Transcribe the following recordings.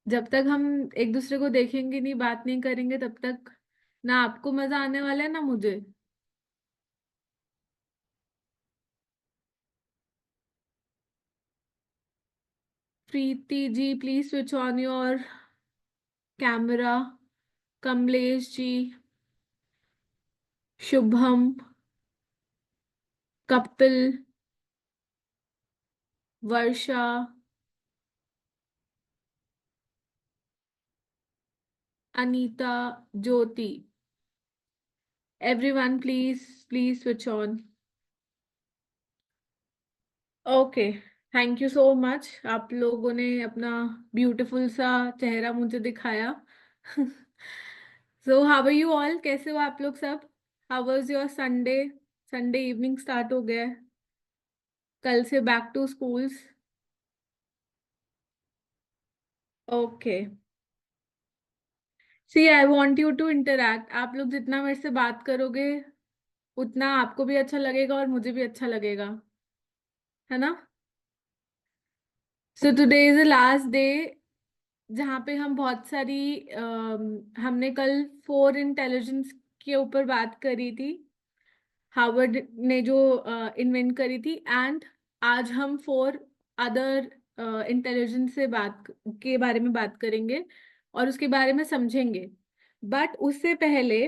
जब तक हम एक दूसरे को देखेंगे नहीं, बात नहीं करेंगे, तब तक ना आपको मजा आने वाला है ना मुझे। Preeti ji please switch on your camera. Kamlesh ji, Shubham, Kapil, Varsha, Anita, Jyoti, everyone please please switch on. Okay, thank you so much, आप लोगों ने अपना ब्यूटीफुल सा चेहरा मुझे दिखाया। So how are you all, कैसे हो आप लोग सब? How was your Sunday? Sunday evening start हो गया है, कल से back to schools. Okay, see I want you to interact. आप लोग जितना मेरे से बात करोगे उतना आपको भी अच्छा लगेगा और मुझे भी अच्छा लगेगा, है ना? So today is the last day जहाँ पे हम बहुत सारी हमने कल फोर इंटेलिजेंस के ऊपर बात करी थी, हार्वर्ड ने जो इन्वेंट करी थी। एंड आज हम फोर अदर इंटेलिजेंस से बात के बारे में बात करेंगे और उसके बारे में समझेंगे। बट उससे पहले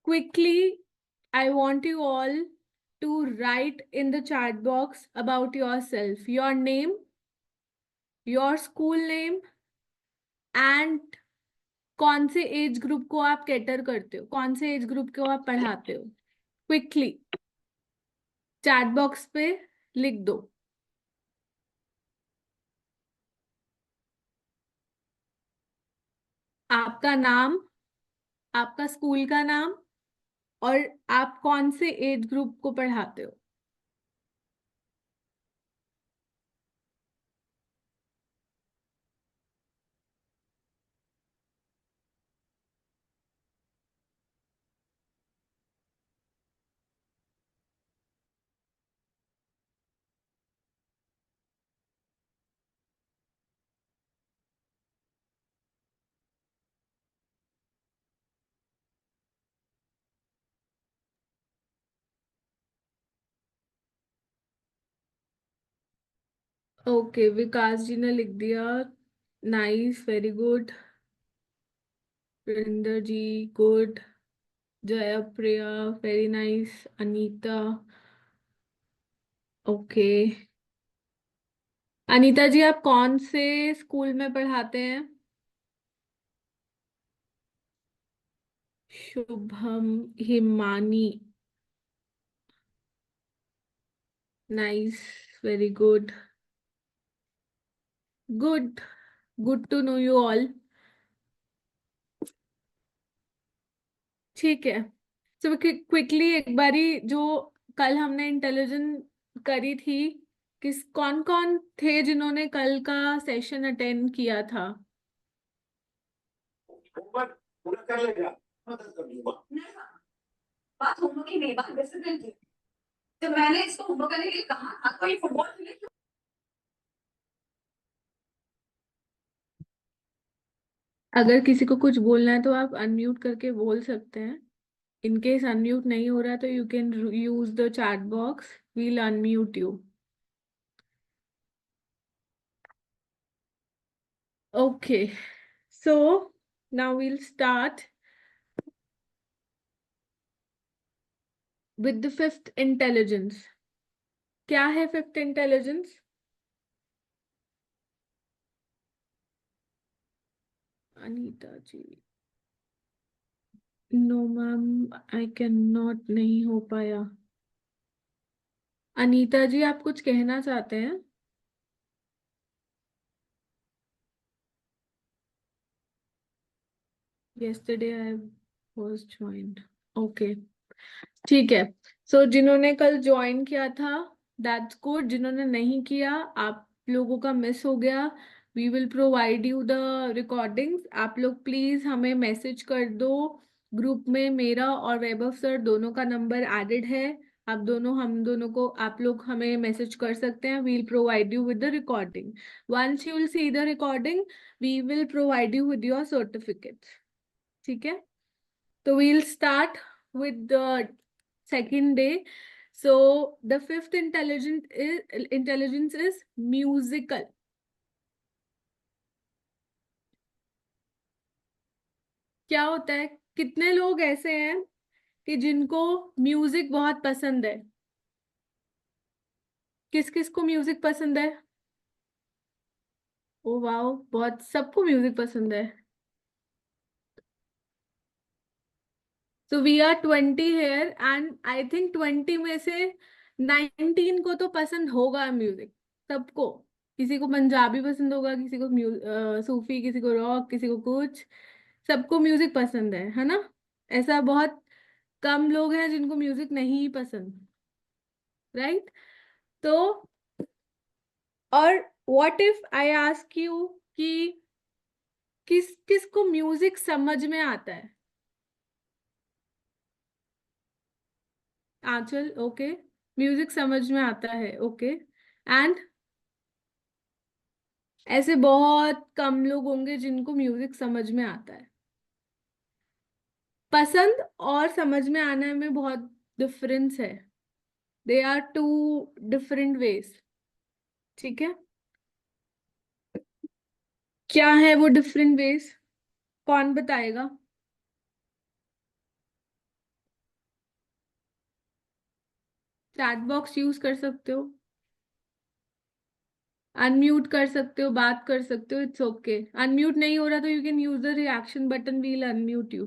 quickly I want you all to write in the chat box about yourself, your name, your school name, and कौन से एज ग्रुप को आप कैटर करते हो, कौन से एज ग्रुप को आप पढ़ाते हो। क्विकली चैट बॉक्स पे लिख दो। आपका नाम, आपका स्कूल का नाम, और आप कौन से एज ग्रुप को पढ़ाते हो। ओके, विकास जी ने लिख दिया, nice, very good. Virendra ji, good. Jaya Priya, very nice. Anita, okay. Anita ji, आप कौन से स्कूल में पढ़ाते हैं? Shubham, Himani, nice, very good, good, good to know you all. ठीक है, तो क्विकली एक बारी जो कल हमने इंटेलिजेंस करी थी, किस कौन कौन थे जिन्होंने कल का सेशन अटेंड किया था? होमवर्क पूरा कर लेगा, मदद कर दूंगा। नहीं, बात होमवर्क की नहीं, बात डिसिप्लिन की। जब मैंने इसको होमवर्क करने के लिए कहा था तो ये फुटबॉल खेले। अगर किसी को कुछ बोलना है तो आप अनम्यूट करके बोल सकते हैं। इन केस अनम्यूट नहीं हो रहा तो you can use the chat box, we'll unmute you. Okay, so now we'll start with the fifth intelligence. क्या है fifth intelligence? Anita ji, no ma'am, I can not, नहीं हो पाया। अनीता जी, आप कुछ कहना चाहते हैं? yesterday I was joined. Okay, ठीक है। सो जिन्होंने कल ज्वाइन किया था, दैट्स गुड। जिन्होंने नहीं किया, आप लोगों का मिस हो गया। We will provide you the recordings. आप लोग प्लीज हमें मैसेज कर दो। ग्रुप में मेरा और वैभव सर दोनों का नंबर एडेड है। आप दोनों हम दोनों को आप लोग हमें मैसेज कर सकते हैं. We'll provide you with the recording. Once you will see the recording we will provide you with your certificate. ठीक है. तो we'll start with the second day. So the fifth intelligence is musical. क्या होता है, कितने लोग ऐसे हैं कि जिनको म्यूजिक बहुत पसंद है? किस किस को म्यूजिक पसंद है? ओ वाओ, बहुत सबको म्यूजिक पसंद है. So we are 20 here and I think 20 में से 19 को तो पसंद होगा म्यूजिक. सबको. किसी को पंजाबी पसंद होगा, किसी को सूफी, किसी को रॉक, किसी को कुछ. सबको म्यूजिक पसंद है ना? ऐसा बहुत कम लोग हैं जिनको म्यूजिक नहीं पसंद. राइट. तो और what if I ask you कि किस किस को म्यूजिक समझ में आता है? आंचल. ओके. म्यूजिक समझ में आता है. ओके. एंड ऐसे बहुत कम लोग होंगे जिनको म्यूजिक समझ में आता है. पसंद और समझ में आने में बहुत डिफरेंस है. They are two different ways. ठीक है. क्या है वो डिफरेंट वेज? कौन बताएगा? चैट बॉक्स यूज कर सकते हो. अनम्यूट कर सकते हो, बात कर सकते हो. It's okay. अनम्यूट नहीं हो रहा तो you can use the reaction button. We'll unmute you.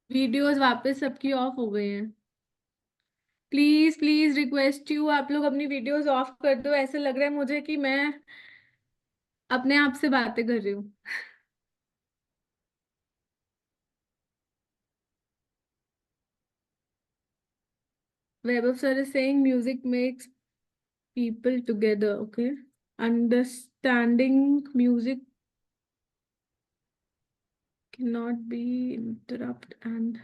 Videos वापस सबकी ऑफ हो गई हैं. प्लीज प्लीज रिक्वेस्ट यू, आप लोग अपनी वीडियोस ऑफ कर दो. ऐसे लग रहा है मुझे कि मैं अपने आप से बातें कर रही हूँ. Vaibhav sir is saying music makes people together. Okay. Understanding music cannot be interrupt and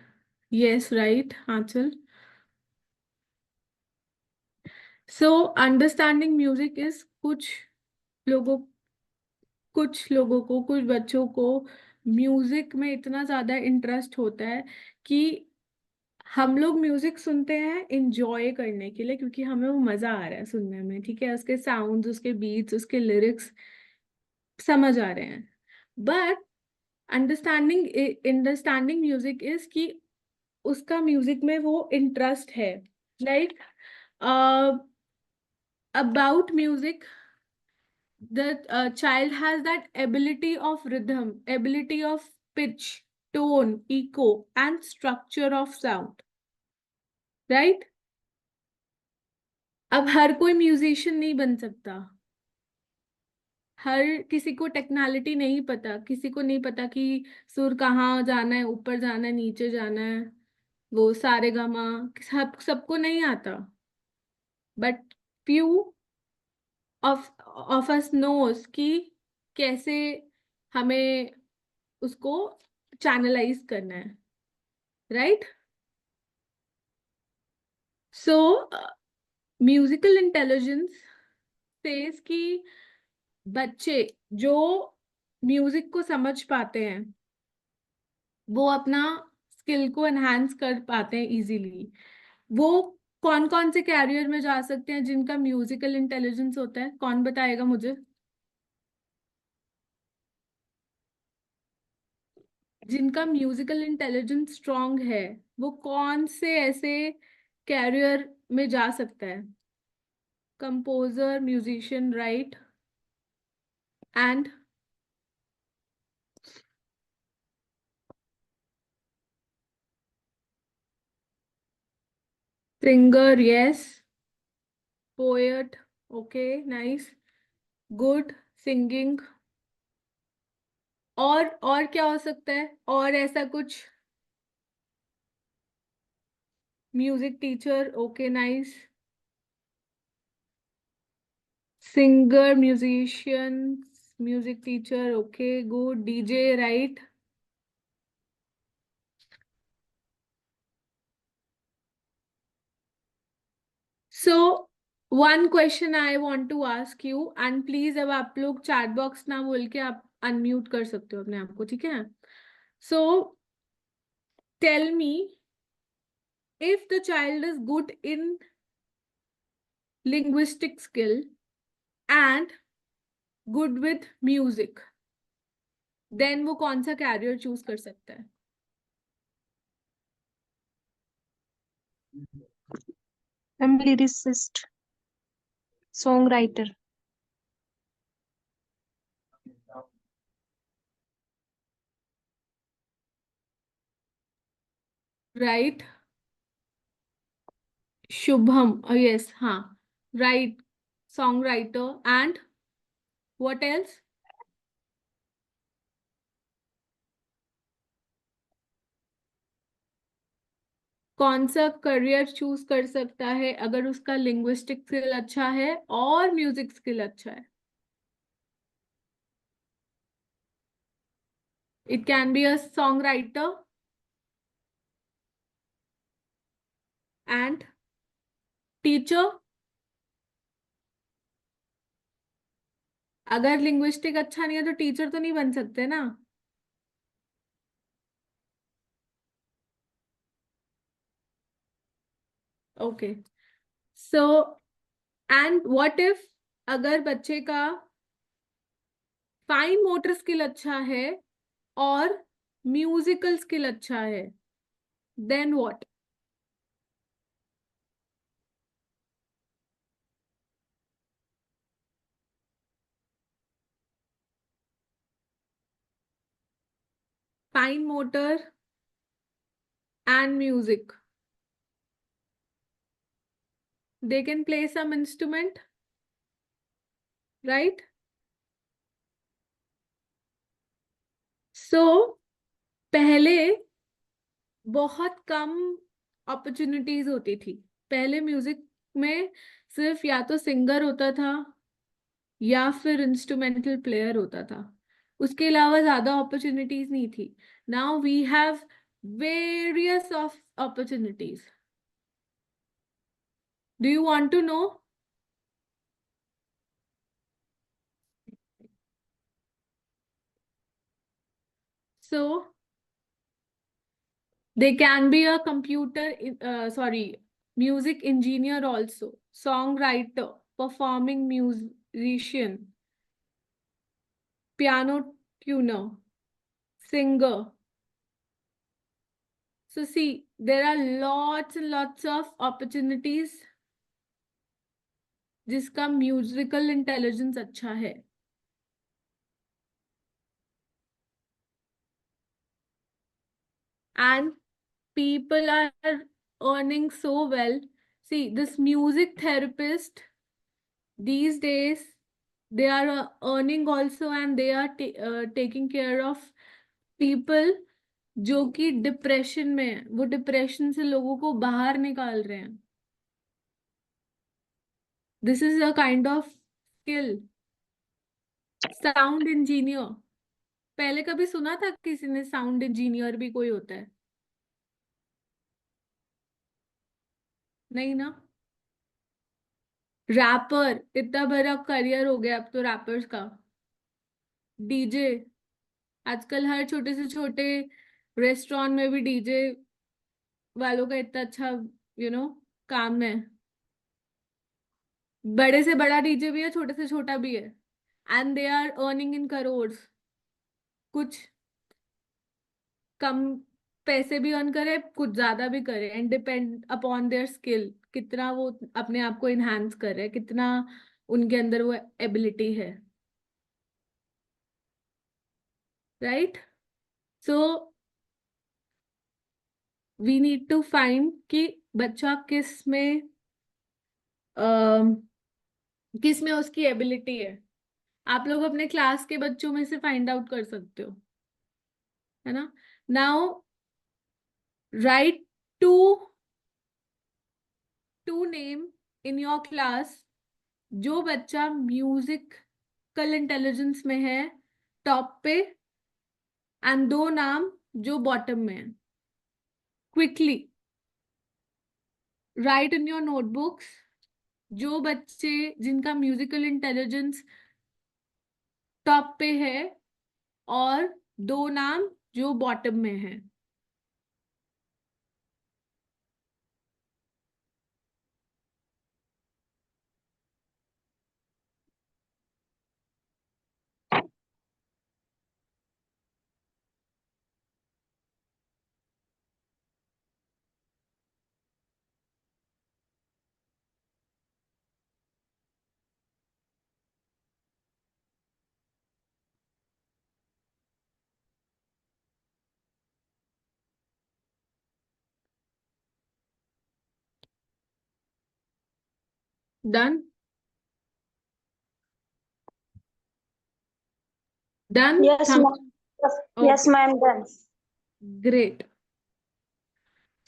yes, right, Achal. So understanding music is लोगों कुछ बच्चों को म्यूजिक में इतना ज्यादा इंटरेस्ट होता है कि हम लोग म्यूजिक सुनते हैं इंजॉय करने के लिए, क्योंकि हमें वो मजा आ रहा है सुनने में. ठीक है. उसके साउंड्स, उसके बीट्स, उसके लिरिक्स समझ आ रहे हैं. But understanding understanding music is कि उसका म्यूजिक में वो इंटरेस्ट है. Like about music, the child has that ability of rhythm, ability of pitch, tone, echo, and structure of sound. Right? अब हर कोई म्यूजिशियन नहीं बन सकता. हर किसी को टेक्नालिटी नहीं पता. किसी को नहीं पता कि सुर कहाँ जाना है, ऊपर जाना है, नीचे जाना है. वो सारे गामा सबको नहीं आता. But few of us knows कि कैसे हमें उसको चैनलाइज करना है. Right. So musical intelligence says कि बच्चे जो म्यूजिक को समझ पाते हैं वो अपना स्किल को एनहांस कर पाते हैं इजीली. वो कौन कौन से कैरियर में जा सकते हैं जिनका म्यूजिकल इंटेलिजेंस होता है? कौन बताएगा मुझे? जिनका म्यूजिकल इंटेलिजेंस स्ट्रांग है वो कौन से ऐसे कैरियर में जा सकता है? Composer, musician, right. And singer, yes. Poet, okay, nice, good. Singing. और क्या हो सकता है? और ऐसा कुछ? Music teacher, okay, nice. Singer, musician, music teacher. Okay, good. DJ, right? So one question I want to ask you, and please अब आप लोग चैट बॉक्स ना बोल के आप अनम्यूट कर सकते हो अपने आप को, ठीक है? So tell me, if the child is good in linguistic skill and good with music, then वो कौन सा कैरियर चूज कर सकता है? I'm lyricist, songwriter. Right? Shubham, oh yes, हाँ, right, songwriter, and what else? कौन सा करियर चूज कर सकता है अगर उसका लिंग्विस्टिक स्किल अच्छा है और म्यूजिक स्किल अच्छा है? It can be a song writer and teacher. अगर लिंग्विस्टिक अच्छा नहीं है तो टीचर तो नहीं बन सकते ना. Okay, so and what if अगर बच्चे का फाइन मोटर स्किल अच्छा है और म्यूजिकल स्किल अच्छा है, then what? Fine motor and music, they can play some instrument, right? So पहले बहुत कम अपॉर्चुनिटीज होती थी. पहले म्यूजिक में सिर्फ या तो सिंगर होता था या फिर इंस्ट्रूमेंटल प्लेयर होता था. उसके अलावा ज्यादा अपॉर्चुनिटीज नहीं थी. Now we have various of opportunities. Do you want to know? So they can be a music engineer also, songwriter, performing musician, piano tuner, singer. So see, there are lots and lots of opportunities जिसका musical intelligence अच्छा है. And people are earning so well. See, this music therapist these days, they are earning also, and they are taking care of people जो कि depression में है. वो depression से लोगों को बाहर निकाल रहे हैं. This is a kind of skill. Sound engineer, पहले कभी सुना था किसी ने साउंड इंजीनियर भी कोई होता है? नहीं ना. रैपर, इतना बड़ा करियर हो गया अब तो रैपर्स का. डीजे, आजकल हर छोटे से छोटे रेस्टोरेंट में भी डीजे वालों का इतना अच्छा काम है. बड़े से बड़ा डीजे भी है, छोटे से छोटा भी है. And they are earning in crore. कुछ कम पैसे भी अर्न करे, कुछ ज्यादा भी करे, and depend upon their skill, कितना वो अपने आप को इनहांस कर रहे हैं, कितना उनके अंदर वो एबिलिटी है. Right? So we need to find कि बच्चा किस में उसकी एबिलिटी है. आप लोग अपने क्लास के बच्चों में से फाइंड आउट कर सकते हो, है ना? Now write two name in your class जो बच्चा म्यूजिक म्यूजिकल इंटेलिजेंस में है टॉप पे, एंड 2 नाम जो बॉटम में है. Quickly right in your notebooks जो बच्चे जिनका म्यूजिकल इंटेलिजेंस टॉप पे है, और 2 नाम जो बॉटम में है. Done. Done. Yes, ma'am. Yes, ma'am. Done. Great.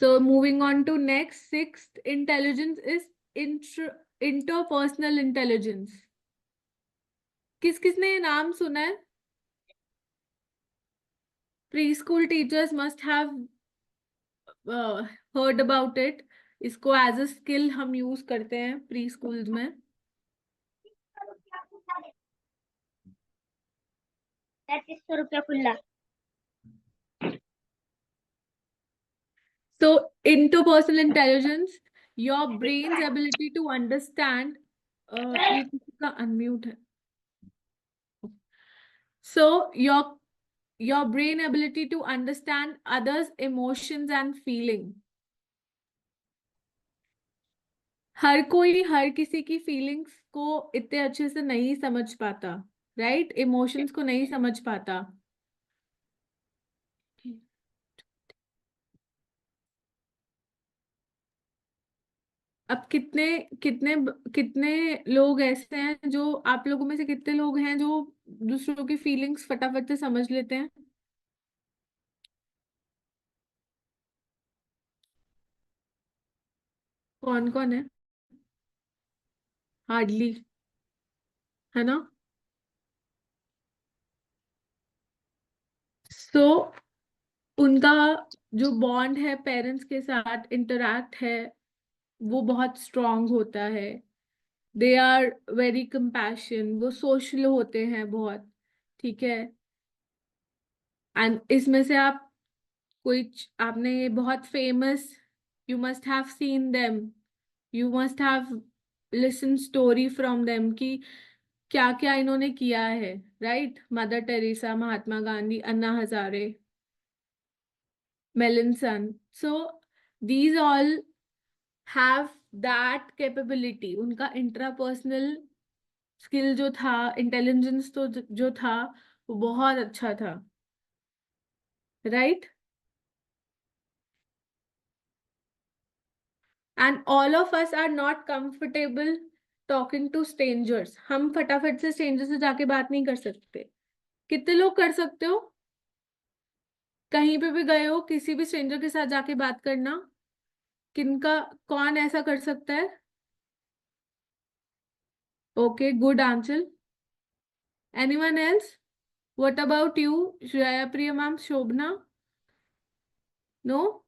So moving on to next, sixth intelligence is interpersonal intelligence. किस किसने ये नाम सुना है? Preschool teachers must have heard about it. इसको as a skill हम use करते हैं प्री स्कूल्स में. 3300 रुपया खुला. So interpersonal intelligence, your brain's ability to understand. ये किसी का unmute है. So your brain ability to understand others' emotions and feeling. हर कोई हर किसी की फीलिंग्स को इतने अच्छे से नहीं समझ पाता, राइट? इमोशंस को नहीं समझ पाता. अब कितने कितने कितने लोग ऐसे हैं जो, आप लोगों में से कितने लोग हैं जो दूसरों की फीलिंग्स फटाफट से समझ लेते हैं? कौन कौन है? हार्डली, है ना? सो उनका जो बॉन्ड है पेरेंट्स के साथ इंटरैक्ट है वो बहुत स्ट्रांग होता है. दे आर वेरी कंपैशन, वो सोशल होते हैं बहुत. ठीक है. एंड इसमें से आप आपने ये बहुत famous, you must have seen them, you must have listen story from them कि क्या क्या इन्होंने किया है, right? Mother Teresa, Mahatma Gandhi, Anna Hazare, मेलिनसन. So these all have that capability. उनका इंट्रापर्सनल स्किल जो था, इंटेलिजेंस तो जो था वो बहुत अच्छा था, right? And all of us are not comfortable talking to strangers. हम फटाफट से स्ट्रेंजर से जाके बात नहीं कर सकते. कितने लोग कर सकते हो? कहीं पे भी गए हो, किसी भी स्ट्रेंजर के साथ जाके बात करना? किनका, कौन ऐसा कर सकता है? Okay, good answer. Anyone else? What about you, Shreya Priya ma'am, Shobhana? No?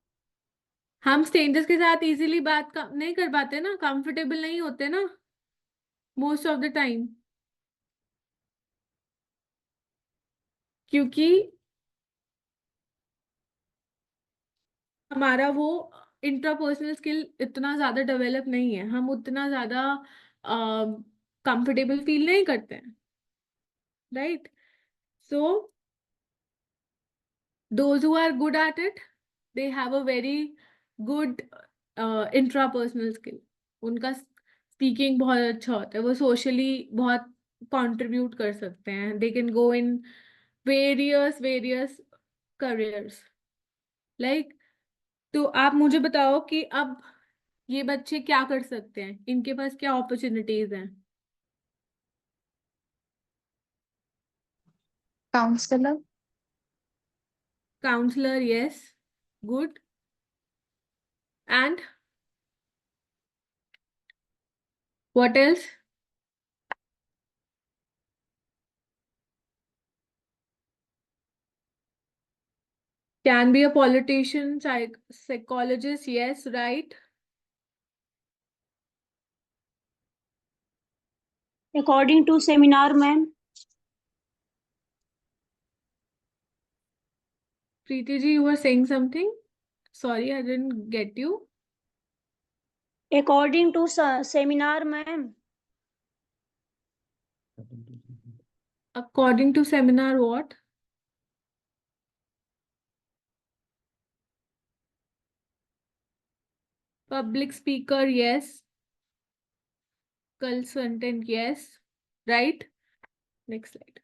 हम स्ट्रेंजर्स के साथ इजीली बात नहीं कर पाते ना, कंफर्टेबल नहीं होते ना मोस्ट ऑफ द टाइम, क्योंकि हमारा वो इंट्रापर्सनल स्किल इतना ज्यादा डेवलप नहीं है, हम उतना ज्यादा कंफर्टेबल फील नहीं करते हैं, right? So those who are good at it, they have a very good intrapersonal skill. उनका स्पीकिंग बहुत अच्छा होता है, वो सोशली बहुत कंट्रीब्यूट कर सकते हैं. They can go in various careers, like. तो आप मुझे बताओ कि अब ये बच्चे क्या कर सकते हैं, इनके पास क्या अपॉर्चुनिटीज हैं? Counselor. Counsellor, yes, good. And what else? Can be a politician, psychologist. Yes, right. According to seminar, ma'am. Preeti ji, you were saying something? Sorry, I didn't get you. According to seminar, ma'am. According to seminar, what? Public speaker, yes. Consultant, yes. Right? Next slide.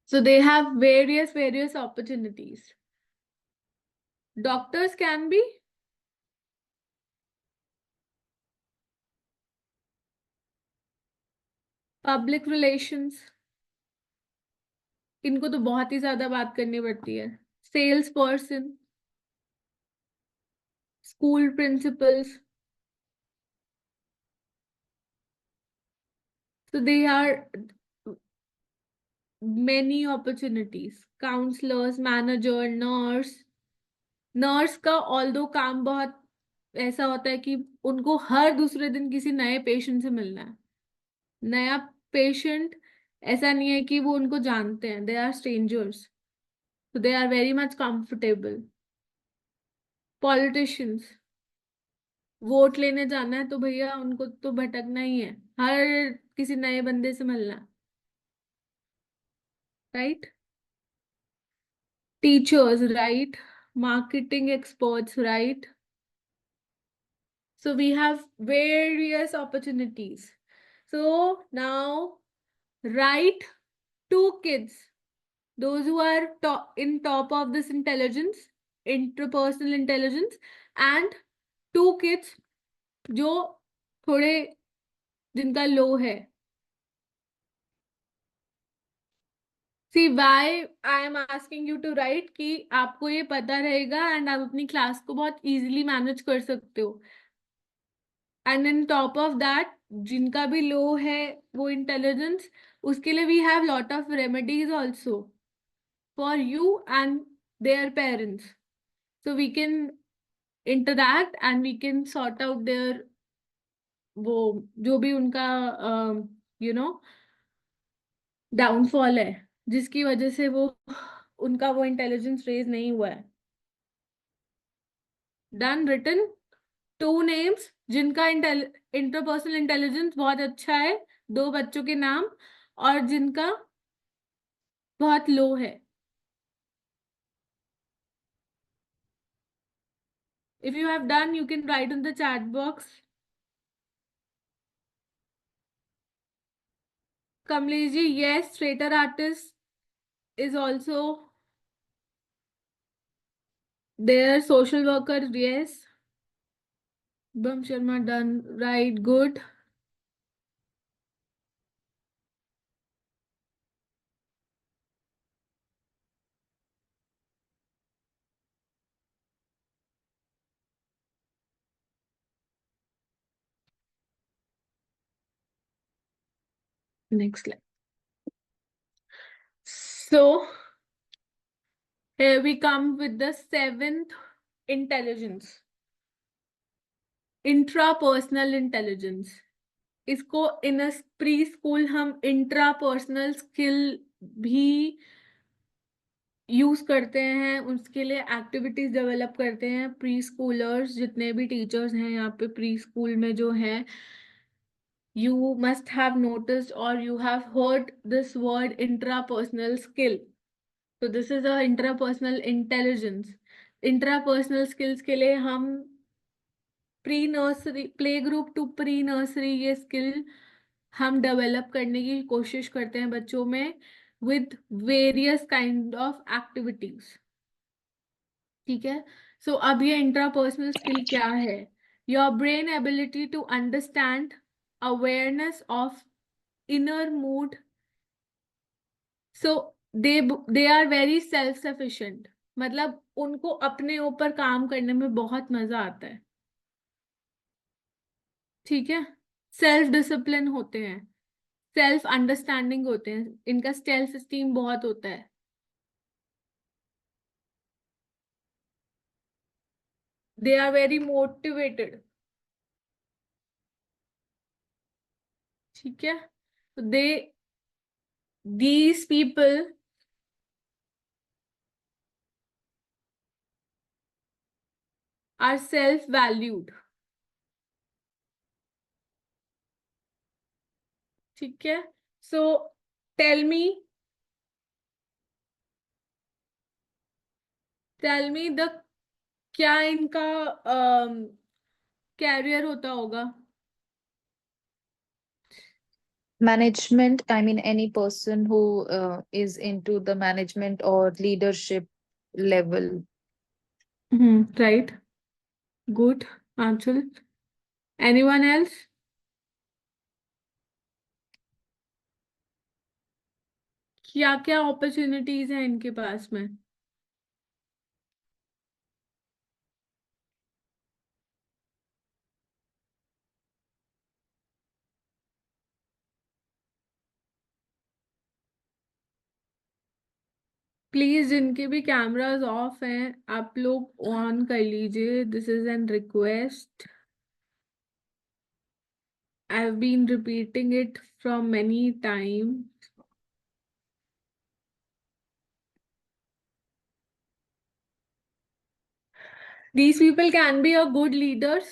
So they have various opportunities. Doctors can be public relations. इनको तो बहुत ही ज्यादा बात करनी पड़ती है. Sales person, school principals. So they are many opportunities. Counselors, manager, nurse. Nurse का although काम बहुत ऐसा होता है कि उनको हर दूसरे दिन किसी नए पेशेंट से मिलना है. नया पेशेंट ऐसा नहीं है कि वो उनको जानते हैं. They are strangers, so they are very much comfortable. Politicians, vote लेने जाना है तो भैया उनको तो भटकना ही है, हर किसी नए बंदे से मिलना है. Right. Teachers, right. Marketing experts, right. So we have various opportunities. So now write 2 kids, those who are in top of this intelligence, interpersonal intelligence, and 2 kids जो थोड़े जिनका लो है. See why I am asking you to write कि आपको ये पता रहेगा and आप अपनी क्लास को बहुत इजीली मैनेज कर सकते हो. And in top of that जिनका भी लो है वो इंटेलिजेंस, उसके लिए we have lot of remedies also for you and their parents. So we can interact and we can sort out their वो जो भी उनका यू नो डाउनफॉल है जिसकी वजह से वो उनका वो इंटेलिजेंस रेज नहीं हुआ है. डन. रिटन 2 नेम्स जिनका इंटरपर्सनल इंटेलिजेंस बहुत अच्छा है, 2 बच्चों के नाम, और जिनका बहुत लो है. If you have done, you can write in the chat box. Kamlesh ji, yes, theater artist is also there. Social worker, yes. Bham Sharma, done. Right, good. Next slide. So here we come with the 7th intelligence, intrapersonal intelligence. इसको इन pre school हम intrapersonal skill भी use करते हैं, उसके लिए activities develop करते हैं. Pre schoolers जितने भी टीचर्स हैं यहाँ पे प्री स्कूल में जो है, you must have noticed or you have heard this word intrapersonal skill. So this is a intrapersonal intelligence. Intrapersonal skills के लिए हम pre nursery, play group to pre nursery, ये स्किल हम डेवलप करने की कोशिश करते हैं बच्चों में with various kind of activities. ठीक है. सो अब ये इंट्रापर्सनल स्किल क्या है? Your brain ability to understand, awareness of inner mood. So they are very self sufficient, मतलब उनको अपने ऊपर काम करने में बहुत मजा आता है. ठीक है. सेल्फ डिसिप्लिन होते हैं, सेल्फ अंडरस्टैंडिंग होते हैं, इनका सेल्फ स्टीम बहुत होता है. They are very motivated. ठीक है? So these people are self-valued. ठीक है? So tell me the क्या इनका कैरियर होता होगा? Management, I mean, any person who is into the management or leadership level. Right. Good, Anshul. Anyone else? क्या क्या अपॉर्चुनिटीज हैं इनके पास में? प्लीज जिनके भी कैमरास ऑफ हैं आप लोग ऑन कर लीजिए. This is an request. I have been repeating it from many times. These people can be a good leaders.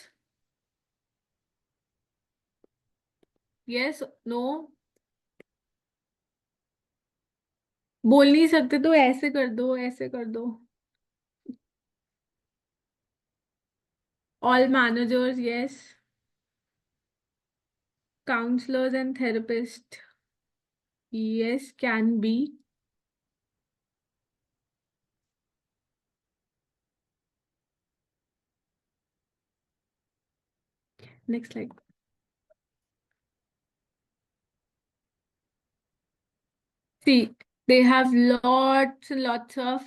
Yes, no. बोल नहीं सकते तो ऐसे कर दो, ऐसे कर दो. All managers, yes. Counselors and therapists, yes, can be. Next slide. See, they have lots and lots of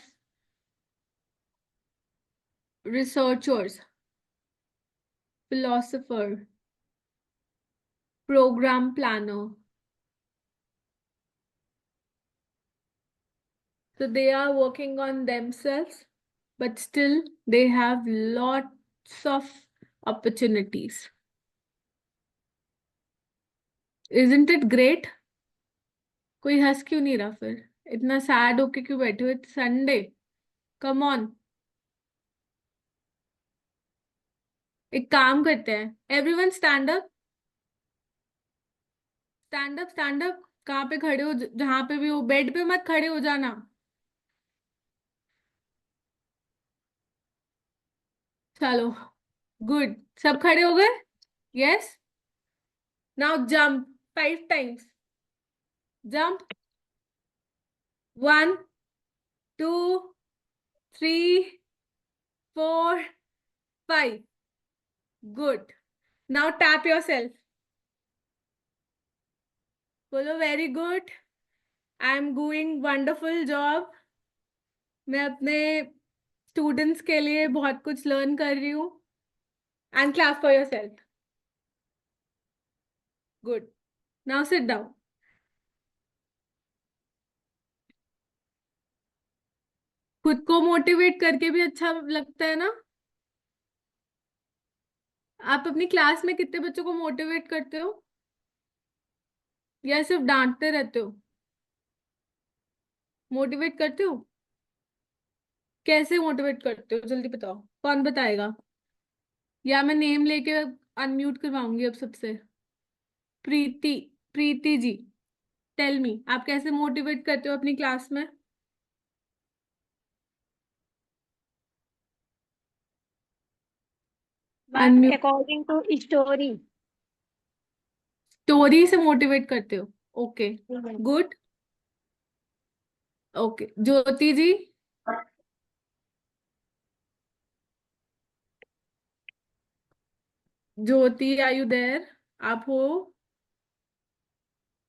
researchers, philosopher, program planner. So they are working on themselves, but still they have lots of opportunities. Isn't it great? कोई हंस क्यों नहीं रहा फिर? इतना sad होके क्यों बैठे हो? संडे. Come on. एक काम करते हैं. Everyone stand up. Stand up, stand up. कहाँ पे खड़े हो? जहां पे भी हो. बेड पे मत खड़े हो जाना. चलो. गुड. सब खड़े हो गए? Yes. Now jump 5 times. Jump. 1, 2, 3, 4, 5. Good. Now tap yourself. बोलो very good. I am doing wonderful job. मैं अपने स्टूडेंट्स के लिए बहुत कुछ लर्न कर रही हूँ. And clap for yourself. Good. Now sit down. खुद को मोटिवेट करके भी अच्छा लगता है ना? आप अपनी क्लास में कितने बच्चों को मोटिवेट करते हो या सिर्फ डांटते रहते हो? मोटिवेट करते हो? कैसे मोटिवेट करते हो जल्दी बताओ. कौन बताएगा? या मैं नेम लेके अनम्यूट करवाऊंगी अब सबसे. प्रीति. प्रीति जी, टेल मी, आप कैसे मोटिवेट करते हो अपनी क्लास में? Unmute. According to story. Story से मोटिवेट करते हो? Okay. Good. Okay. Jyoti ji. Jyoti, are you there? आप हो?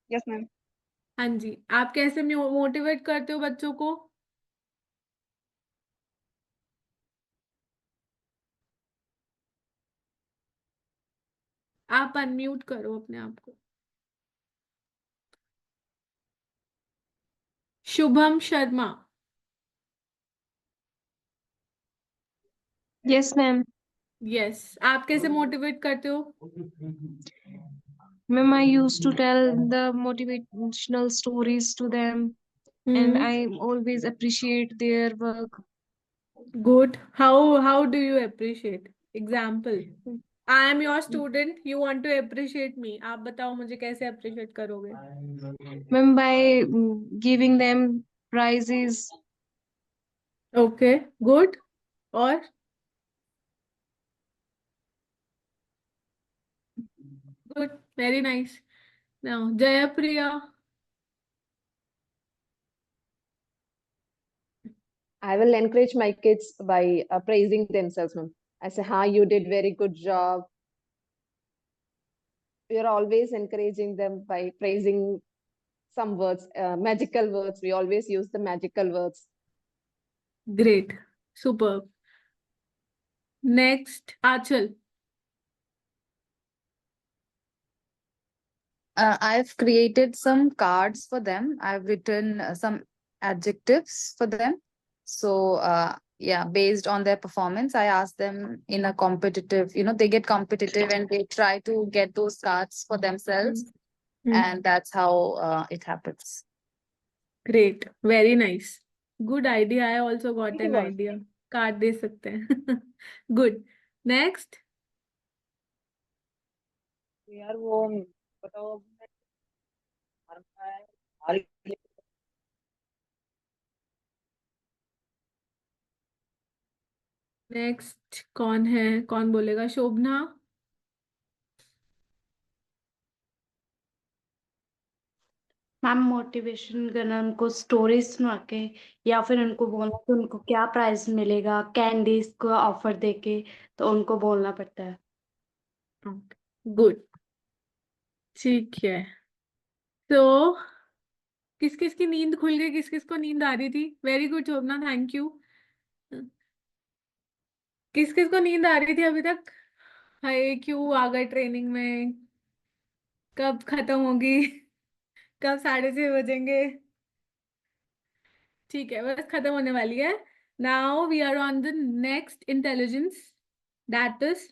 Yes ma'am. हाँ जी. आप कैसे मोटिवेट करते हो बच्चों को? आप अनम्यूट करो अपने आप को. Shubham Sharma. Yes ma'am. Yes, आप कैसे मोटिवेट करते हो? Ma'am, I used to tell the motivational stories to them, and hmm. I always appreciate their work. Good. How do you appreciate? Example. I am your student. You want to appreciate me. आप बताओ मुझे कैसे appreciate करोगे? Ma'am, by giving them prizes. Okay. Good. और good. Very nice. Now, Jayapriya. I will encourage my kids by praising themselves, ma'am. I say, "Ha, you did very good job." We are always encouraging them by praising some words, magical words. We always use the magical words. Great. Superb. Next, Achal. I've created some cards for them. I've written some adjectives for them. So, yeah, based on their performance, I ask them in a competitive, they get competitive and they try to get those cards for themselves. And that's how it happens. Great. Very nice. Good idea. I also got Thank an you, ma'am. idea. Card दे सकते हैं. Good. Next. यार वो बताओ next कौन है? कौन बोलेगा? शोभना. मैम मोटिवेशन करना, उनको स्टोरीज सुना के या फिर उनको बोलना कि उनको क्या प्राइज मिलेगा, कैंडीज को ऑफर देके, तो उनको बोलना पड़ता है। गुड. ठीक है. तो किस किस की नींद खुल गई? किस किस को नींद आ रही थी? Very good Shobhana, thank you. किस किस को नींद आ रही थी अभी तक? हाय, क्यों आ गए ट्रेनिंग में? कब खत्म होगी? कब 6:30 बजेंगे? ठीक है, बस खत्म होने वाली है. Now we are on the next intelligence, that is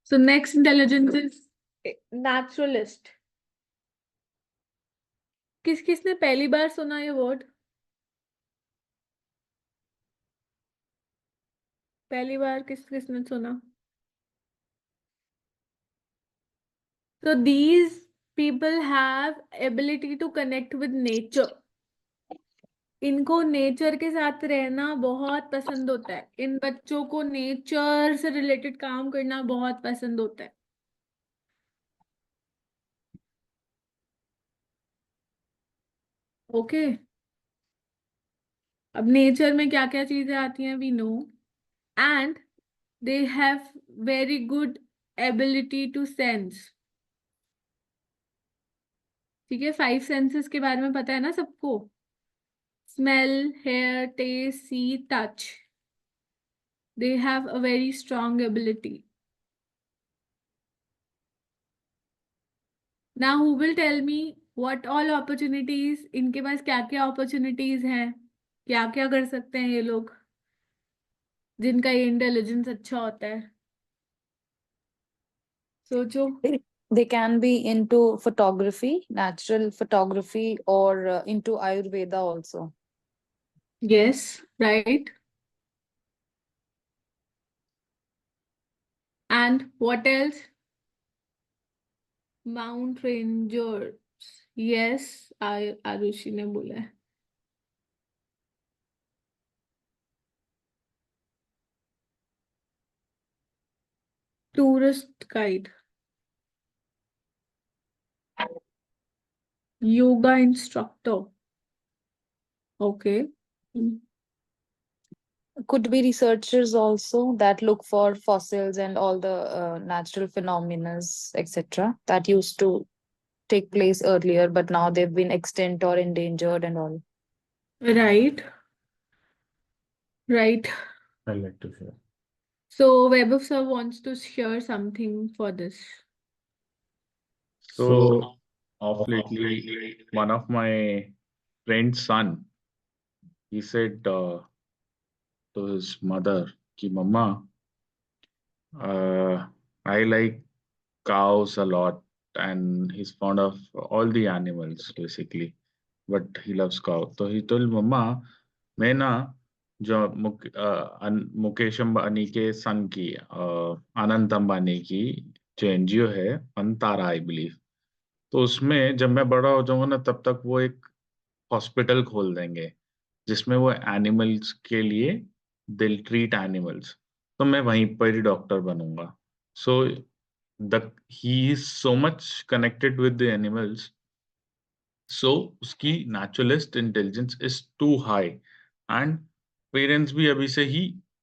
so next intelligence is naturalist. किस किसने पहली बार सुना ये वर्ड? पहली बार किस किसने सुना? So these people have ability to connect with nature. इनको नेचर के साथ रहना बहुत पसंद होता है. इन बच्चों को नेचर से रिलेटेड काम करना बहुत पसंद होता है. ओके. अब नेचर में क्या क्या चीजें आती हैं we know, and they have very good ability to sense. ठीक है, 5 सेंसेस के बारे में पता है ना सबको? Smell, hear, taste, see, touch. They have a very strong ability. Now who will tell me what all opportunities, इनके पास क्या क्या opportunities हैं, क्या क्या कर सकते हैं ये लोग जिनका ये इंटेलिजेंस अच्छा होता है? सोचो. They can be into photography, natural photography, or into Ayurveda also. Yes, right. And what else? Mount Rangers. Yes, Arushi ने बोला है. Tourist guide. Yoga instructor. Okay. could be researchers also that look for fossils and all the natural phenomena, etc., that used to take place earlier, but now they've been extinct or endangered and all. Right, right. I like to share. So Vaibhav sir wants to share something for this. So, of lately, one of my friend's son, he said to his mother, "Ki Mama, I like cows a lot, and he's fond of all the animals basically, but he loves cow." So he told Mama, मैं ना जो मुकेश अंबानी के सन की अनंत अंबानी की जो NGO है Antara I believe, तो उसमें जब मैं बड़ा हो जाऊंगा ना तब तक वो एक हॉस्पिटल खोल देंगे जिसमें वो एनिमल्स के लिए दिल ट्रीट एनिमल्स, तो मैं वहीं पर ही डॉक्टर बनूंगा. So the he is so much connected with the animals, so उसकी naturalist intelligence is too high, and parents भी अभी से ही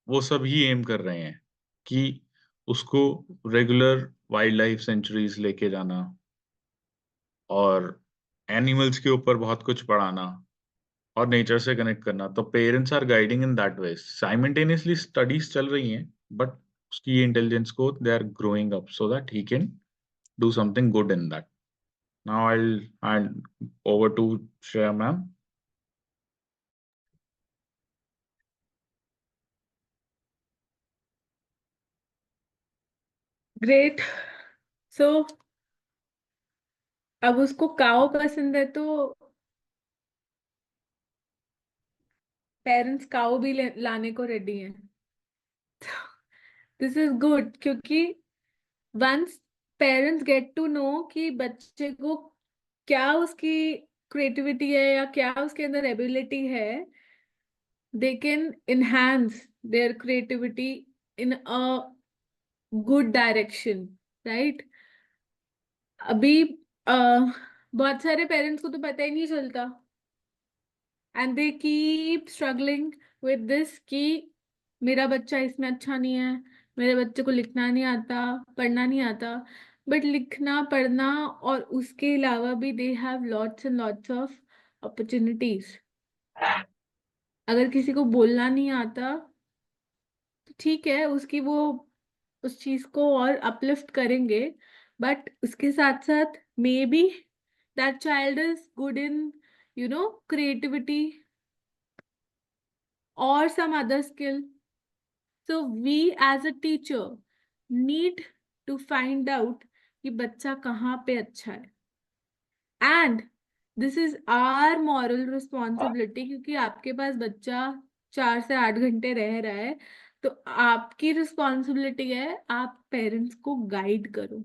वो सब ही एम कर रहे हैं कि उसको रेगुलर वाइल्ड लाइफ सेंचुरीज लेके जाना और एनिमल्स के ऊपर बहुत कुछ पढ़ाना और नेचर से कनेक्ट करना. तो parents are guiding in that way. Simultaneously studies चल रही हैं, बट उसकी इंटेलिजेंस को they are growing up so that he can do something good in that. Now I hand over to Shreya ma'am. Great. So अब उसको काव पसंद है तो पेरेंट्स काव भी लाने को रेडी हैं. दिस इज गुड, क्योंकि once parents get to know कि बच्चे को क्या उसकी क्रिएटिविटी है या क्या उसके अंदर एबिलिटी है, they can enhance their creativity in a good direction, right? अभी बहुत सारे पेरेंट्स को तो पता ही नहीं चलता, and they keep struggling with this कि मेरा बच्चा इसमें अच्छा नहीं है, मेरे बच्चे को लिखना नहीं आता, पढ़ना नहीं आता. बट लिखना पढ़ना और उसके अलावा भी they have lots and lots of opportunities. अगर किसी को बोलना नहीं आता तो ठीक है, उसकी वो उस चीज को और अपलिफ्ट करेंगे, बट उसके साथ साथ may be that child is good in creativity or some other skill. So we as a teacher need to find out कि बच्चा कहाँ पे अच्छा है, and this is our moral responsibility, क्योंकि आपके पास बच्चा 4 से 8 घंटे रह रहा है, तो आपकी रिस्पॉन्सिबिलिटी है आप पेरेंट्स को गाइड करो.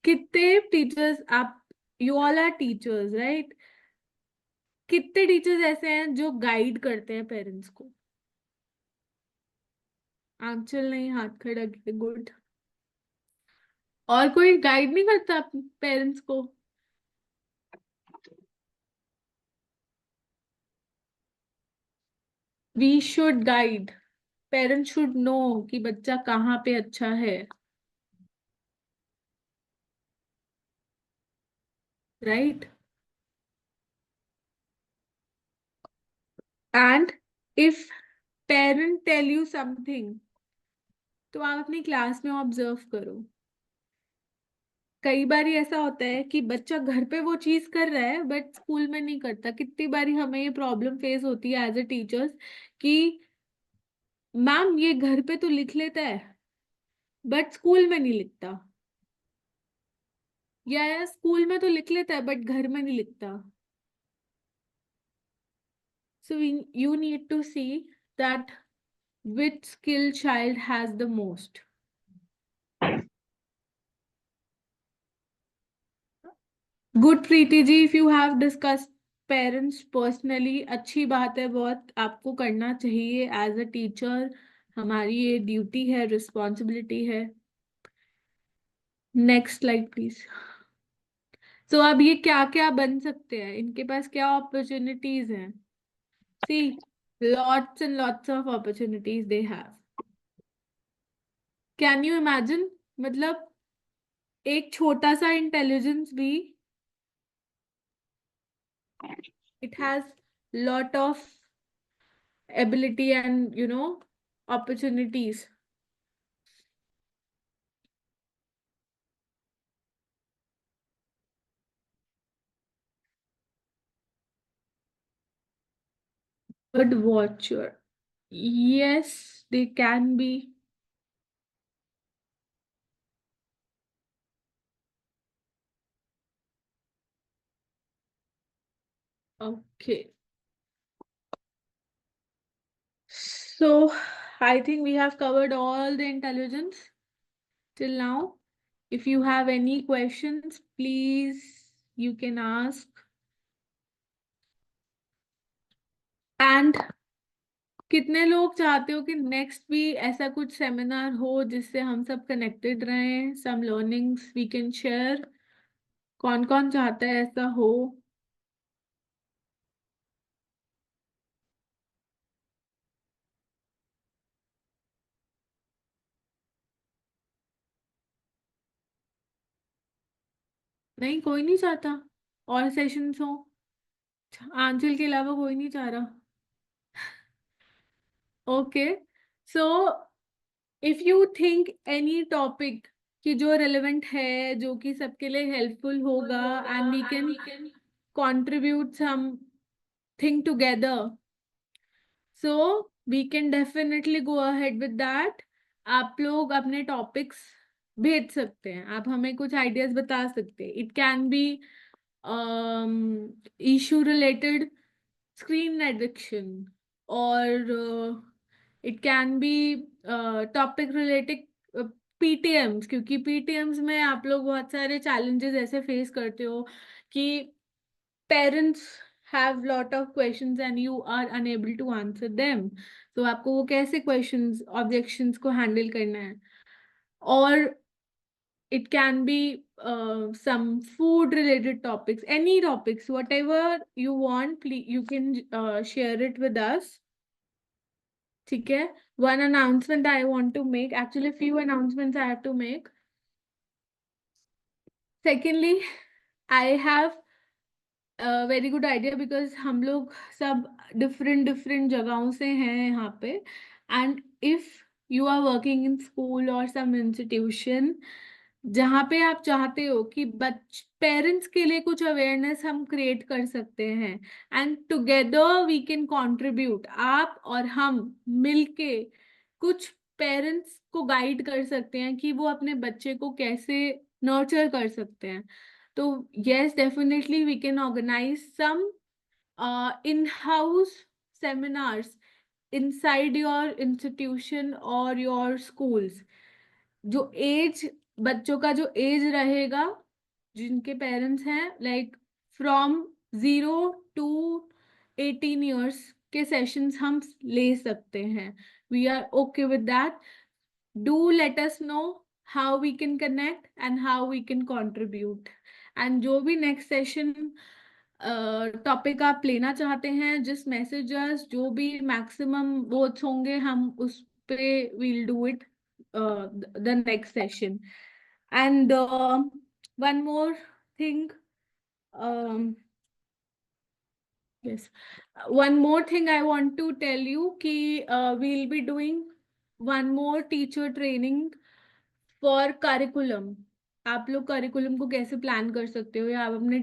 कितने टीचर्स आप, you all are teachers right, कितने टीचर्स ऐसे हैं जो गाइड करते हैं पेरेंट्स को? आंचल नहीं हाथ खड़ा किया, गुड. और कोई गाइड नहीं करता पेरेंट्स को? We should guide. Parents should know कि बच्चा कहाँ पे अच्छा है, right? And if parent tell you something तो आप अपनी क्लास में ऑब्जर्व करो. कई बार ऐसा होता है कि बच्चा घर पे वो चीज कर रहा है बट स्कूल में नहीं करता. कितनी बारी हमें ये प्रॉब्लम फेस होती है एज ए टीचर्स कि मैम ये घर पे तो लिख लेता है बट स्कूल में नहीं लिखता, या स्कूल में तो लिख लेता है बट घर में नहीं लिखता. So you need to see that which skill child has the most. Good Preeti ji, if you have discussed parents personally, अच्छी बात है, बहुत आपको करना चाहिए एज अ टीचर. हमारी ये ड्यूटी है, रिस्पॉन्सिबिलिटी है. Next slide please. सो अब ये क्या क्या बन सकते हैं, इनके पास क्या अपॉर्चुनिटीज हैं? सी, lots and lots of opportunities they have. Can you imagine? मतलब एक छोटा सा इंटेलिजेंस भी, it has lot of ability and opportunities. Bird watcher. Yes, they can be. Okay. So I think we have covered all the intelligence till now. If you have any questions, please you can ask. And कितने लोग चाहते हो कि next भी ऐसा कुछ seminar हो जिससे हम सब कनेक्टेड रहें, सम लर्निंग्स वी कैन शेयर? कौन कौन चाहता है ऐसा हो? नहीं, कोई नहीं चाहता और सेशंस हो? आंचल के अलावा कोई नहीं चाह रहा? Okay, so if you think any topic कि जो रेलेवेंट है, जो कि सबके लिए हेल्पफुल होगा, and we can contribute something together, so we can definitely go ahead with that. आप लोग अपने टॉपिक्स भेज सकते हैं, आप हमें कुछ आइडियाज बता सकते हैं. It can be issue related screen addiction, or it can be topic related PTMs, क्योंकि PTMs में आप लोग बहुत सारे challenges ऐसे face करते हो कि parents have lot of questions and you are unable to answer them. तो आपको वो कैसे questions, objections को handle करना है. और it can be some food related topics, any topics, whatever you want, please you can share it with us. ठीक है? One announcement I want to make, actually few announcements I have to make. Secondly, I have a very good idea because हम लोग सब different जगहों से हैं यहाँ पे, and if you are working in school or some institution जहाँ पे आप चाहते हो कि पेरेंट्स के लिए कुछ अवेयरनेस हम क्रिएट कर सकते हैं, and together we can contribute, आप और हम मिलके कुछ पेरेंट्स को गाइड कर सकते हैं कि वो अपने बच्चे को कैसे नर्चर कर सकते हैं. तो yes, definitely we can organize some in-house seminars inside your institution or your schools. जो एज, बच्चों का जो एज रहेगा, जिनके पेरेंट्स हैं लाइक फ्रॉम 0 to 18 years के सेशंस हम ले सकते हैं. We are okay with that. Do let us know how we can connect and how we can contribute. And जो भी नेक्स्ट सेशन टॉपिक आप लेना चाहते हैं, जिस मैसेजेस जो भी मैक्सिमम वोट्स होंगे, हम उस पे will do it the next session. And one more thing, yes, one more thing I want to tell you कि we'll be doing one more teacher training for curriculum. आप लोग curriculum को कैसे plan कर सकते हो, या आप अपने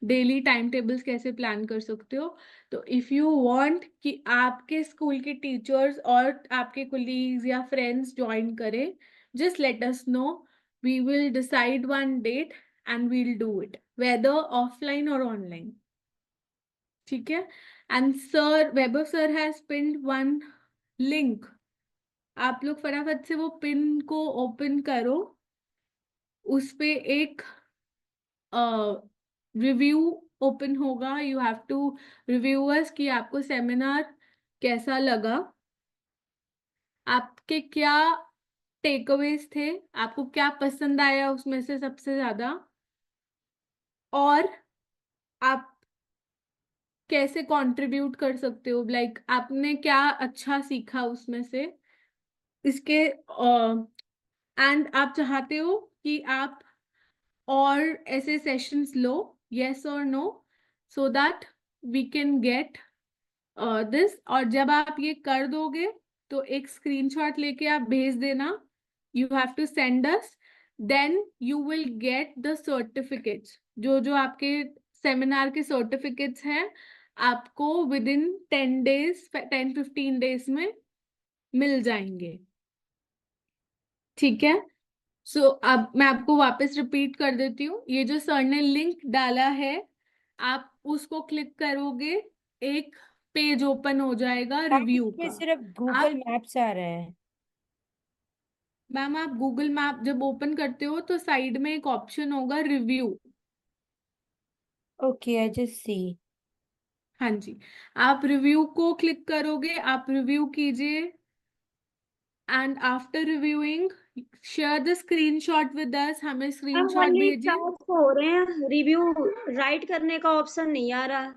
डेली टाइम टेबल्स कैसे प्लान कर सकते हो. तो इफ यू वांट कि आपके स्कूल के टीचर्स और आपके कोलीग्स या फ्रेंड्स ज्वाइन करें, just let us know. We will decide one date and we'll do it, whether offline or online. ठीक है? And sir, Weber sir has pinned one link. आप लोग फटाफट से वो पिन को ओपन करो. उस पे एक रिव्यू ओपन होगा. यू हैव टू रिव्यू अस कि आपको सेमिनार कैसा लगा, आपके क्या टेकअवेज थे, आपको क्या पसंद आया उसमें से सबसे ज्यादा, और आप कैसे कंट्रीब्यूट कर सकते हो, लाइक आपने क्या अच्छा सीखा उसमें से इसके, एंड आप चाहते हो कि आप और ऐसे सेशंस लो, यस और no, so that we can get this. और जब आप ये कर दोगे तो एक स्क्रीनशॉट लेके आप भेज देना, you have to send us, then you will get the certificates. जो जो आपके सेमिनार के सर्टिफिकेट्स हैं आपको विद इन 10 days, 10-15 days में मिल जाएंगे। ठीक है, सो अब मैं आपको वापस रिपीट कर देती हूँ, ये जो सर ने लिंक डाला है आप उसको क्लिक करोगे, एक पेज ओपन हो जाएगा मैम रिव्यू इसमें का। सिर्फ गूगल आप मैप्स आ रहे हैं। मैम आप गूगल मैप जब ओपन करते हो तो साइड में एक ऑप्शन होगा review. Okay, I just see. हाँ जी, आप रिव्यू को क्लिक करोगे, आप रिव्यू कीजिए, and after reviewing share the screenshot with us, हमें मैम स्क्रीनशॉट ओनली भेजिए। टास्क हो रहे हैं, रिव्यू राइट करने का ऑप्शन नहीं आ रहा।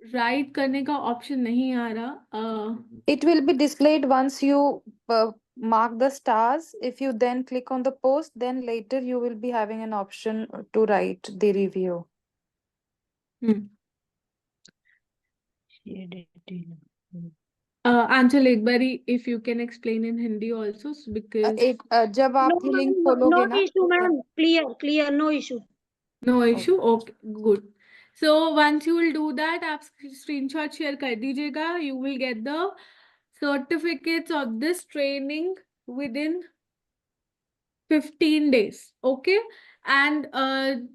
राइट करने का ऑप्शन नहीं आ रहा। It will be displayed once you mark the stars. If you then click on the post, then later you will be having an option to write the review. आंचल एक बारी if you can explain in Hindi also, because एक जब no आप ये link ma'am, no खोलोगे ना, issue ma'am, clear clear, no issue. No issue, okay good. So once you will do that, आप screenshot share कर दीजिएगा, you will get the certificates of this training within 15 days, okay. And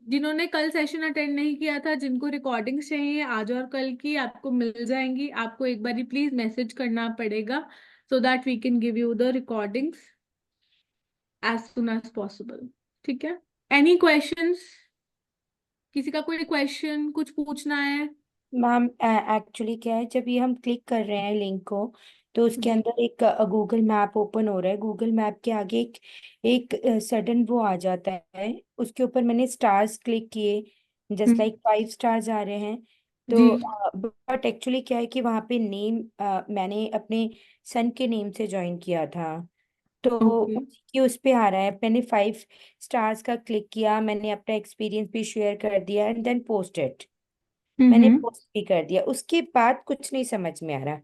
जिन्होंने कल session attend नहीं किया था, जिनको recordings चाहिए आज और कल की, आपको मिल जाएंगी। आपको एक बारी प्लीज मैसेज करना पड़ेगा so that we can give you the recordings as soon as possible. ठीक है, एनी क्वेश्चंस? किसी का कोई क्वेश्चन, कुछ पूछना है? मैम एक्चुअली क्या है, जब ये हम क्लिक कर रहे हैं लिंक को, तो उसके जी। अंदर एक गूगल मैप ओपन हो रहा है। गूगल मैप के आगे एक सडन वो आ जाता है, उसके ऊपर मैंने स्टार्स क्लिक किए, जस्ट लाइक 5 स्टार्स आ रहे हैं। जी। तो बट एक्चुअली क्या है कि वहाँ पे नेम मैंने अपने सन के नेम से ज्वाइन किया था, तो ओके। उसी की उस पे आ रहा है। मैंने 5 स्टार्स का क्लिक किया, मैंने अपना एक्सपीरियंस भी शेयर कर दिया एंड देन पोस्टेड। मैंने पोस्ट भी कर दिया, उसके बाद कुछ नहीं समझ में आ रहा।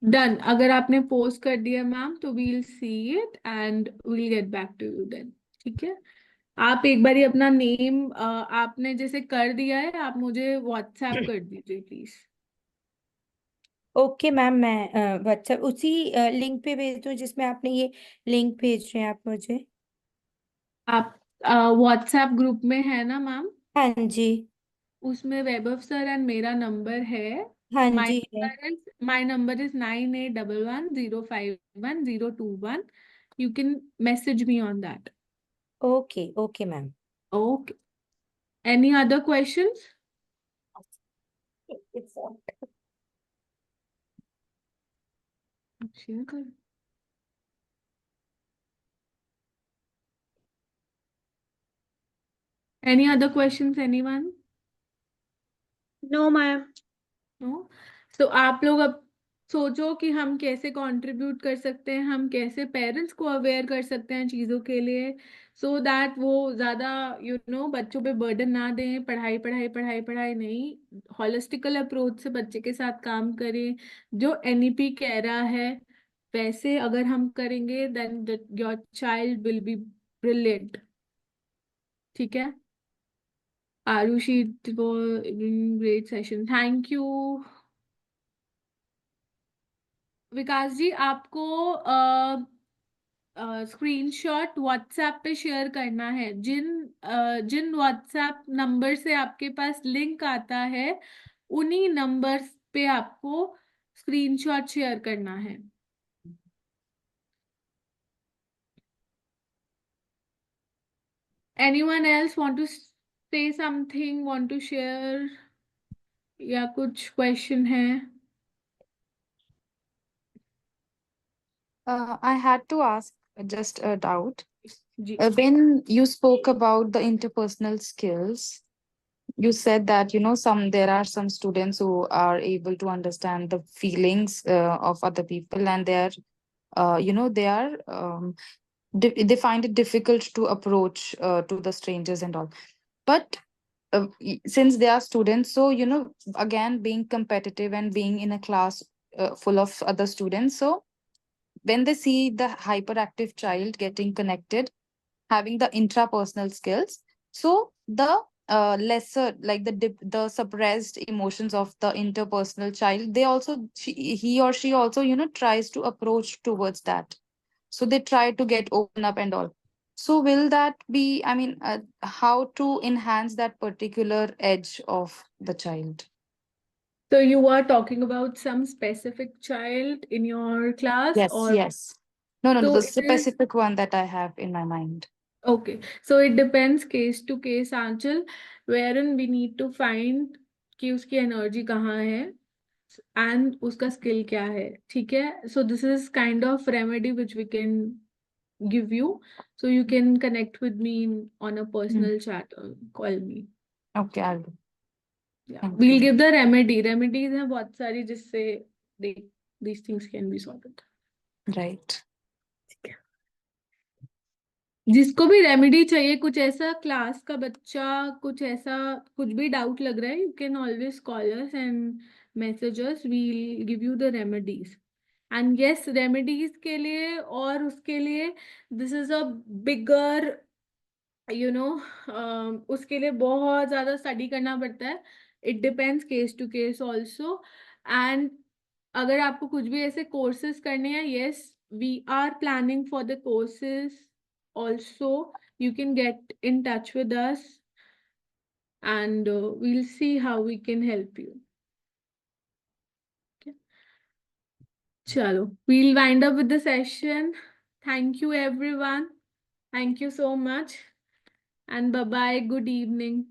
डन, अगर आपने पोस्ट कर दिया मैम तो we'll see it and we'll get back to you then. ठीक है, आप एक बारी अपना नेम आपने जैसे कर दिया है, आप मुझे व्हाट्सएप कर दीजिए प्लीज। ओके मैम, मैं व्हाट्सएप उसी लिंक पे भेज दूँ जिसमें आपने ये लिंक भेज रहे हैं आप मुझे? आप व्हाट्सएप ग्रुप में है ना मैम? हाँ जी। उसमें वैभव सर एंड मेरा नंबर है। हाँ माय जी है। Number is 9811051021। You can message me on that. Okay okay ma'am. Okay, any other questions? Share कर। Any other questions, anyone? No ma'am. No. तो आप लोग अब सोचो कि हम कैसे कंट्रीब्यूट कर सकते हैं, हम कैसे पेरेंट्स को अवेयर कर सकते हैं चीज़ों के लिए, सो दैट वो ज़्यादा बच्चों पे बर्डन ना दें, पढ़ाई पढ़ाई पढ़ाई पढ़ाई नहीं, हॉलिस्टिकल अप्रोच से बच्चे के साथ काम करें। जो एनईपी कह रहा है वैसे अगर हम करेंगे then your child will be brilliant. ठीक है, Arushi, it was great session, thank you. Vikas ji, आपको स्क्रीनशॉट व्हाट्सएप पे शेयर करना है। जिन व्हाट्सएप नंबर से आपके पास लिंक आता है उन्हीं नंबर्स पे आपको स्क्रीनशॉट शेयर करना है। Anyone else want to say something, want to share, या कुछ क्वेश्चन है? I had to ask just a doubt. Ji. When you spoke about the interpersonal skills, you said that, there are some students who are able to understand the feelings of other people, and they are, they find it difficult to approach to the strangers and all. But since they are students, so, again, being competitive and being in a class full of other students, so when they see the hyperactive child getting connected, having the intrapersonal skills, so the lesser, like the suppressed emotions of the interpersonal child, he or she also, tries to approach towards that. So they try to get open up and all. So will that be, I mean, how to enhance that particular edge of the child? So you are talking about some specific child in your class, Yes, or yes. No, so the it is specific one that I have in my mind. okay. So it depends case to case, Aanchal, wherein we need to find कि उसकी energy कहाँ है and उसका skill क्या है, ठीक है. So this is kind of remedy which we can give you. So you can connect with me on a personal chat or call me. Okay, I'll do. Yeah, Thank we'll you. give the remedy. Remedies हैं बहुत सारी जिससे these things can be sorted. Right. जिसको भी remedy चाहिए, कुछ ऐसा class का बच्चा, कुछ ऐसा कुछ भी डाउट लग रहा है, you can always call us and message us, we'll give you the remedies. And yes, remedies के लिए और उसके लिए दिस इज अ बिगर उसके लिए बहुत ज्यादा स्टडी करना पड़ता है. It depends case to case also. And अगर आपको कुछ भी ऐसे कोर्सेज करने हैं, yes, we are planning for the courses also. You can get in touch with us and we'll see how we can help you. Okay. Chalo, we'll wind up with the session. Thank you everyone. Thank you so much and bye bye. Good evening.